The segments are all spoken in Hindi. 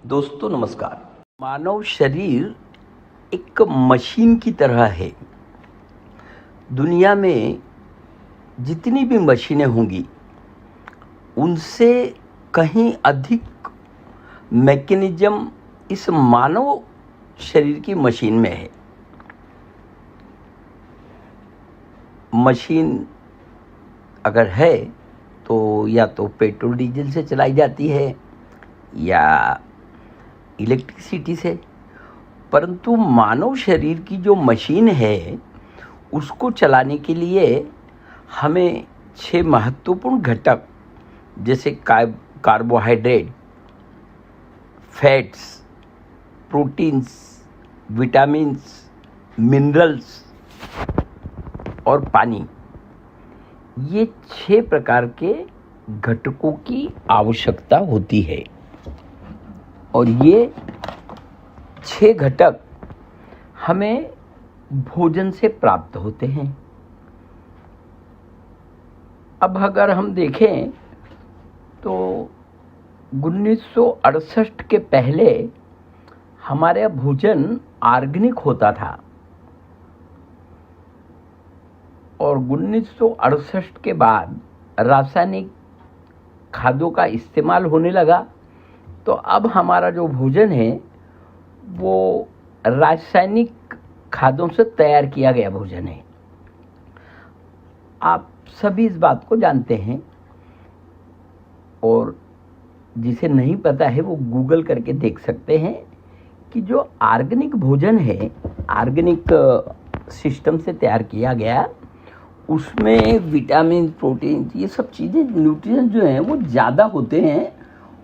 दोस्तों नमस्कार। मानव शरीर एक मशीन की तरह है। दुनिया में जितनी भी मशीनें होंगी उनसे कहीं अधिक मैकेनिज्म इस मानव शरीर की मशीन में है। मशीन अगर है तो या तो पेट्रोल डीजल से चलाई जाती है या इलेक्ट्रिसिटी से, परंतु मानव शरीर की जो मशीन है उसको चलाने के लिए हमें 6 महत्वपूर्ण घटक जैसे carbohydrate, fats, proteins, vitamins, minerals और पानी, ये 6 प्रकार के घटकों की आवश्यकता होती है। और ये 6 घटक हमें भोजन से प्राप्त होते हैं। अब अगर हम देखें तो 1968 के पहले हमारे भोजन ऑर्गेनिक होता था और 1968 के बाद रासायनिक खादों का इस्तेमाल होने लगा, तो अब हमारा जो भोजन है वो रासायनिक खादों से तैयार किया गया भोजन है। आप सभी इस बात को जानते हैं और जिसे नहीं पता है वो गूगल करके देख सकते हैं कि जो ऑर्गेनिक भोजन है, ऑर्गेनिक सिस्टम से तैयार किया गया, उसमें विटामिन, प्रोटीन, ये सब चीज़ें, न्यूट्रिएंट जो हैं वो ज़्यादा होते हैं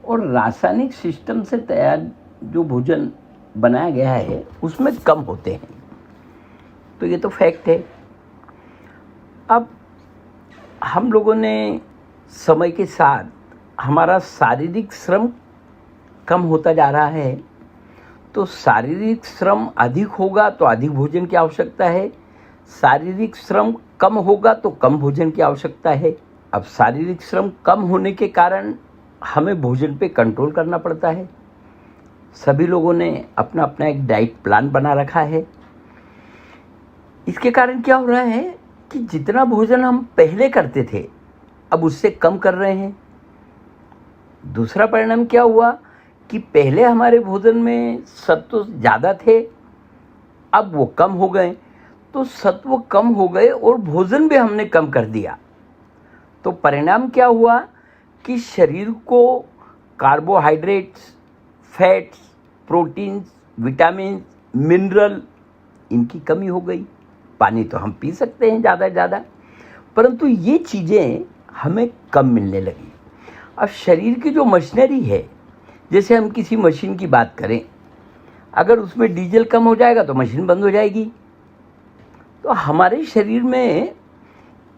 और रासायनिक सिस्टम से तैयार जो भोजन बनाया गया है उसमें कम होते हैं। तो ये तो फैक्ट है। अब हम लोगों ने समय के साथ हमारा शारीरिक श्रम कम होता जा रहा है, तो शारीरिक श्रम अधिक होगा तो अधिक भोजन की आवश्यकता है, शारीरिक श्रम कम होगा तो कम भोजन की आवश्यकता है। अब शारीरिक श्रम कम होने के कारण हमें भोजन पे कंट्रोल करना पड़ता है। सभी लोगों ने अपना अपना एक डाइट प्लान बना रखा है। इसके कारण क्या हो रहा है कि जितना भोजन हम पहले करते थे अब उससे कम कर रहे हैं। दूसरा परिणाम क्या हुआ कि पहले हमारे भोजन में सत्व ज़्यादा थे, अब वो कम हो गए, तो सत्व कम हो गए और भोजन भी हमने कम कर दिया। तो परिणाम क्या हुआ कि शरीर को carbohydrates, fats, proteins, vitamin, mineral, इनकी कमी हो गई। पानी तो हम पी सकते हैं ज़्यादा से ज़्यादा, परंतु ये चीज़ें हमें कम मिलने लगी। अब शरीर की जो मशीनरी है, जैसे हम किसी मशीन की बात करें, अगर उसमें डीजल कम हो जाएगा तो मशीन बंद हो जाएगी। तो हमारे शरीर में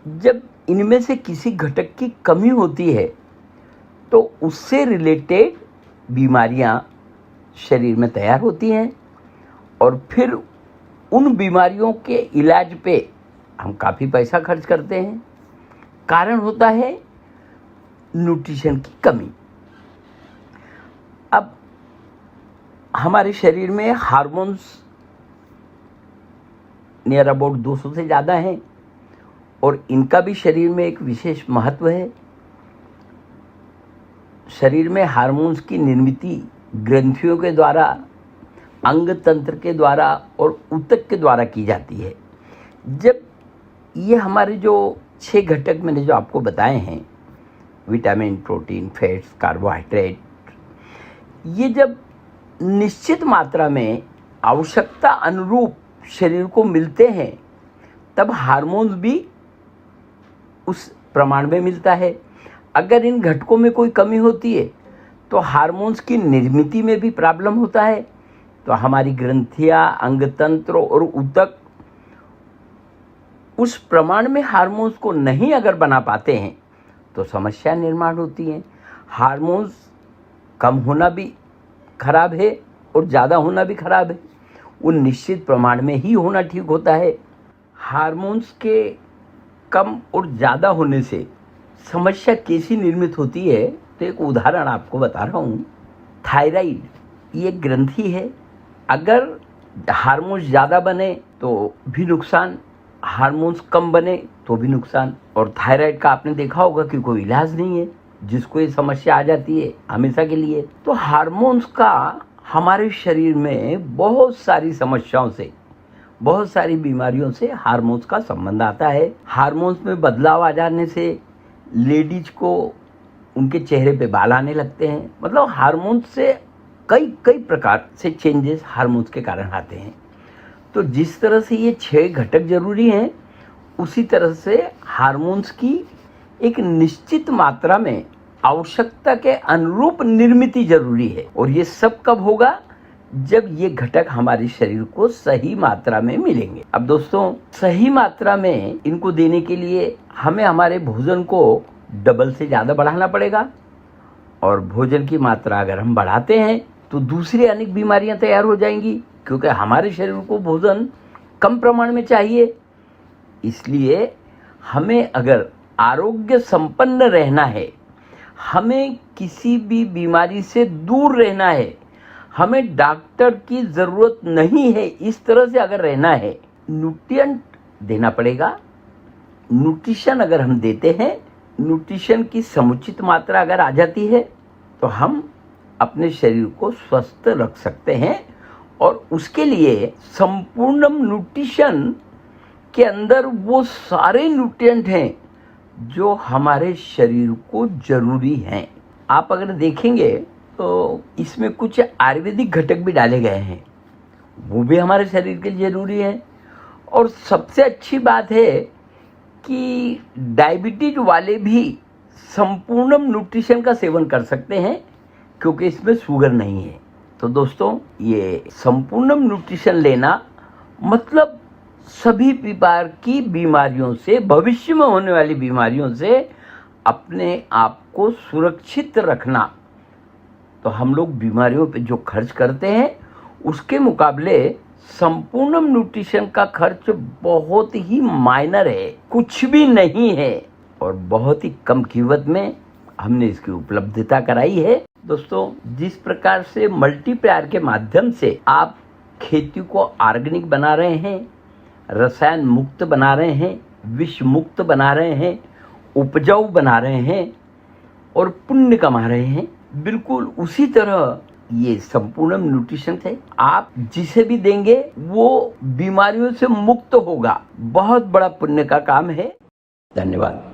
जब इनमें से किसी घटक की कमी होती है तो उससे रिलेटेड बीमारियां शरीर में तैयार होती हैं और फिर उन बीमारियों के इलाज पे हम काफ़ी पैसा खर्च करते हैं। कारण होता है न्यूट्रिशन की कमी। अब हमारे शरीर में हार्मोन्स नियर अबाउट 200 से ज़्यादा हैं और इनका भी शरीर में एक विशेष महत्व है। शरीर में हार्मोन्स की निर्मित ग्रंथियों के द्वारा, अंग तंत्र के द्वारा और ऊतक के द्वारा की जाती है। जब ये हमारे जो 6 घटक मैंने जो आपको बताए हैं, विटामिन, प्रोटीन, फैट्स, कार्बोहाइड्रेट, ये जब निश्चित मात्रा में आवश्यकता अनुरूप शरीर को मिलते हैं तब हार्मोन्स भी उस प्रमाण में मिलता है। अगर इन घटकों में कोई कमी होती है तो हार्मोन्स की निर्मित में भी प्रॉब्लम होता है, तो हमारी ग्रंथियां, अंग तंत्र और ऊतक उस प्रमाण में हार्मोन्स को नहीं अगर बना पाते हैं तो समस्या निर्माण होती है। हार्मोन्स कम होना भी खराब है और ज़्यादा होना भी खराब है। वो निश्चित प्रमाण में ही होना ठीक होता है। हार्मोन्स के कम और ज़्यादा होने से समस्या कैसी निर्मित होती है, तो एक उदाहरण आपको बता रहा हूँ। थायराइड ये ग्रंथि है, अगर हार्मोन्स ज़्यादा बने तो भी नुकसान, हार्मोन्स कम बने तो भी नुकसान। और थायराइड का आपने देखा होगा कि कोई इलाज नहीं है, जिसको ये समस्या आ जाती है हमेशा के लिए। तो हार्मोन्स का हमारे शरीर में बहुत सारी समस्याओं से, बहुत सारी बीमारियों से हार्मोन्स का संबंध आता है। हार्मोन्स में बदलाव आ जाने से लेडीज को उनके चेहरे पे बाल आने लगते हैं। मतलब हार्मोन्स से कई कई प्रकार से चेंजेस हार्मोन्स के कारण आते हैं। तो जिस तरह से ये 6 घटक जरूरी हैं, उसी तरह से हार्मोन्स की एक निश्चित मात्रा में आवश्यकता के अनुरूप निर्मित जरूरी है। और ये सब कब होगा? जब ये घटक हमारे शरीर को सही मात्रा में मिलेंगे। अब दोस्तों, सही मात्रा में इनको देने के लिए हमें हमारे भोजन को डबल से ज़्यादा बढ़ाना पड़ेगा। और भोजन की मात्रा अगर हम बढ़ाते हैं तो दूसरी अनेक बीमारियां तैयार हो जाएंगी, क्योंकि हमारे शरीर को भोजन कम प्रमाण में चाहिए। इसलिए हमें अगर आरोग्य संपन्न रहना है, हमें किसी भी बीमारी से दूर रहना है, हमें डॉक्टर की ज़रूरत नहीं है, इस तरह से अगर रहना है, न्यूट्रिएंट देना पड़ेगा। न्यूट्रिशन अगर हम देते हैं, न्यूट्रिशन की समुचित मात्रा अगर आ जाती है, तो हम अपने शरीर को स्वस्थ रख सकते हैं। और उसके लिए संपूर्ण न्यूट्रिशन के अंदर वो सारे न्यूट्रिएंट हैं जो हमारे शरीर को जरूरी हैं। आप अगर देखेंगे तो इसमें कुछ आयुर्वेदिक घटक भी डाले गए हैं, वो भी हमारे शरीर के लिए जरूरी है। और सबसे अच्छी बात है कि डायबिटीज वाले भी संपूर्ण न्यूट्रिशन का सेवन कर सकते हैं, क्योंकि इसमें शुगर नहीं है। तो दोस्तों, ये संपूर्ण न्यूट्रिशन लेना मतलब सभी प्रकार की बीमारियों से, भविष्य में होने वाली बीमारियों से अपने आप को सुरक्षित रखना। तो हम लोग बीमारियों पे जो खर्च करते हैं, उसके मुकाबले संपूर्ण न्यूट्रिशन का खर्च बहुत ही माइनर है, कुछ भी नहीं है। और बहुत ही कम कीमत में हमने इसकी उपलब्धता कराई है। दोस्तों, जिस प्रकार से मल्टीप्लायर के माध्यम से आप खेती को ऑर्गेनिक बना रहे हैं, रसायन मुक्त बना रहे हैं, विष मुक्त बना रहे हैं, उपजाऊ बना रहे हैं और पुण्य कमा रहे हैं, बिल्कुल उसी तरह ये संपूर्ण न्यूट्रिशन है। आप जिसे भी देंगे वो बीमारियों से मुक्त होगा। बहुत बड़ा पुण्य का काम है। धन्यवाद।